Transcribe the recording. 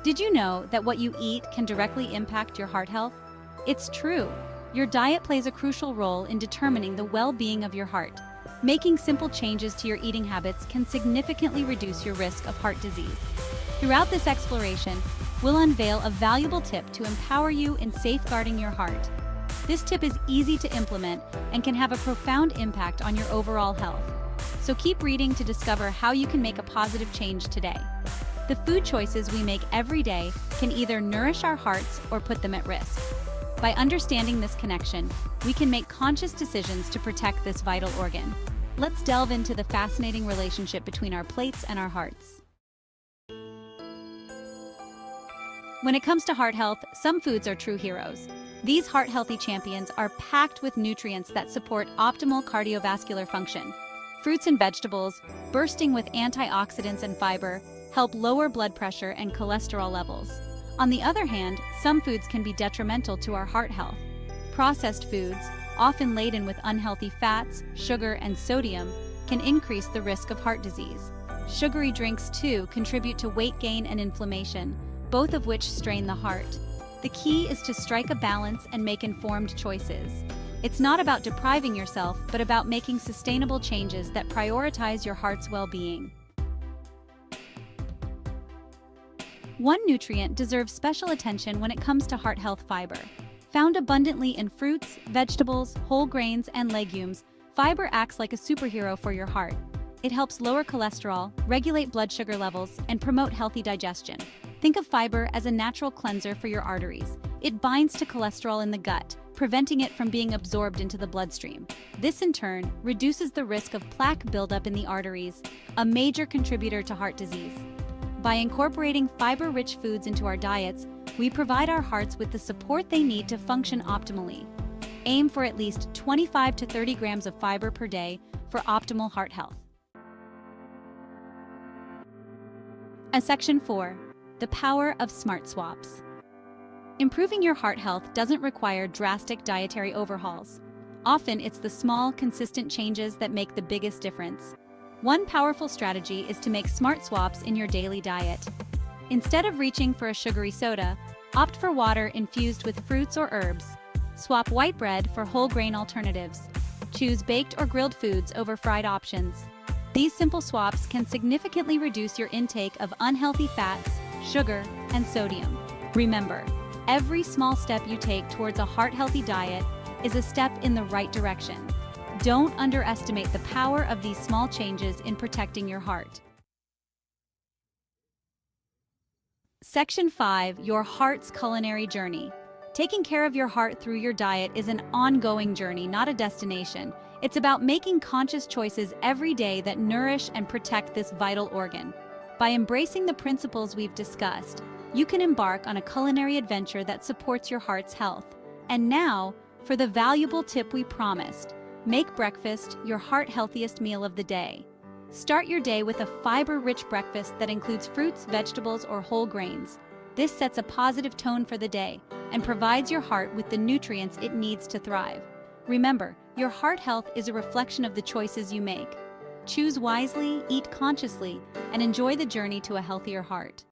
Did you know that what you eat can directly impact your heart health? It's true. Your diet plays a crucial role in determining the well-being of your heart. Making simple changes to your eating habits can significantly reduce your risk of heart disease. Throughout this exploration, we'll unveil a valuable tip to empower you in safeguarding your heart. This tip is easy to implement and can have a profound impact on your overall health. So keep reading to discover how you can make a positive change today. The food choices we make every day can either nourish our hearts or put them at risk. By understanding this connection, we can make conscious decisions to protect this vital organ. Let's delve into the fascinating relationship between our plates and our hearts. When it comes to heart health, some foods are true heroes. These heart-healthy champions are packed with nutrients that support optimal cardiovascular function. Fruits and vegetables, bursting with antioxidants and fiber, help lower blood pressure and cholesterol levels. On the other hand, some foods can be detrimental to our heart health. Processed foods, often laden with unhealthy fats, sugar, and sodium, can increase the risk of heart disease. Sugary drinks, too, contribute to weight gain and inflammation, both of which strain the heart. The key is to strike a balance and make informed choices. It's not about depriving yourself, but about making sustainable changes that prioritize your heart's well-being. One nutrient deserves special attention when it comes to heart health: fiber. Found abundantly in fruits, vegetables, whole grains, and legumes, fiber acts like a superhero for your heart. It helps lower cholesterol, regulate blood sugar levels, and promote healthy digestion. Think of fiber as a natural cleanser for your arteries. It binds to cholesterol in the gut, preventing it from being absorbed into the bloodstream. This, in turn, reduces the risk of plaque buildup in the arteries, a major contributor to heart disease. By incorporating fiber-rich foods into our diets, we provide our hearts with the support they need to function optimally. Aim for at least 25 to 30 grams of fiber per day for optimal heart health. Section 4. The power of smart swaps. Improving your heart health doesn't require drastic dietary overhauls. Often it's the small, consistent changes that make the biggest difference. One powerful strategy is to make smart swaps in your daily diet. Instead of reaching for a sugary soda, opt for water infused with fruits or herbs. Swap white bread for whole grain alternatives. Choose baked or grilled foods over fried options. These simple swaps can significantly reduce your intake of unhealthy fats, sugar, and sodium. Remember, every small step you take towards a heart-healthy diet is a step in the right direction. Don't underestimate the power of these small changes in protecting your heart. Section 5. Your heart's culinary journey. Taking care of your heart through your diet is an ongoing journey, not a destination. It's about making conscious choices every day that nourish and protect this vital organ. By embracing the principles we've discussed, you can embark on a culinary adventure that supports your heart's health. And now, for the valuable tip we promised: make breakfast your heart-healthiest meal of the day. Start your day with a fiber-rich breakfast that includes fruits, vegetables, or whole grains. This sets a positive tone for the day and provides your heart with the nutrients it needs to thrive. Remember, your heart health is a reflection of the choices you make. Choose wisely, eat consciously, and enjoy the journey to a healthier heart.